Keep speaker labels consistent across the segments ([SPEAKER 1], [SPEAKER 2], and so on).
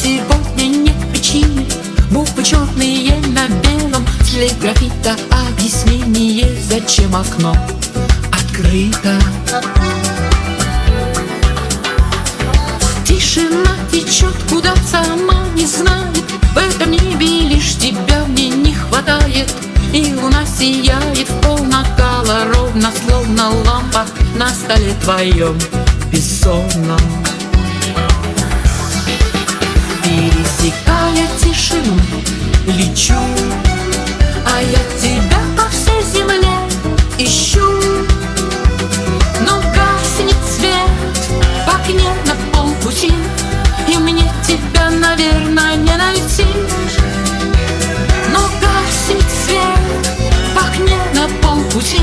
[SPEAKER 1] сегодня нет причины. Буквы черные на белом, след графита, объяснение, зачем окно открыто. Тишина течет, куда сама не знает. В этом небе лишь тебя мне не хватает. И луна сияет в полнакала, ровно словно лампа на столе твоем бессонном. Пересекая тишину, лечу, а я тебя по всей земле ищу. Но гаснет свет в окне на полпути, и мне тебя, наверное, не найти. Но гаснет свет в окне на полпути,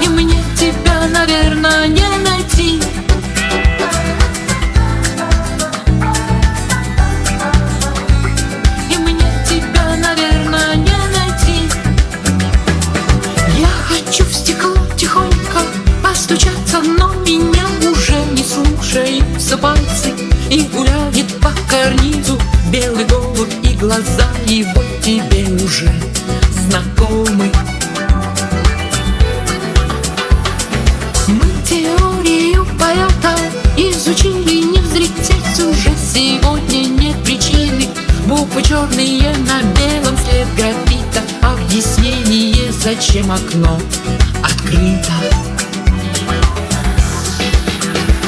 [SPEAKER 1] и мне тебя, наверное, не найти. И мне тебя, наверное, не найти. Я хочу в стекло тихонько постучаться, но меня уже не слушаются пальцы. И гуляет по карнизу белый голубь, и глаза его тебе уже знакомы. Мы теорию полета изучили, не взлететь уже сегодня нет причины. Буквы черные на белом, след графита, объяснение, зачем окно открыто.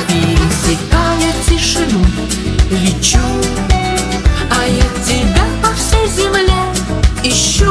[SPEAKER 1] Пересекая тишину, лечу, а я тебя по всей земле ищу.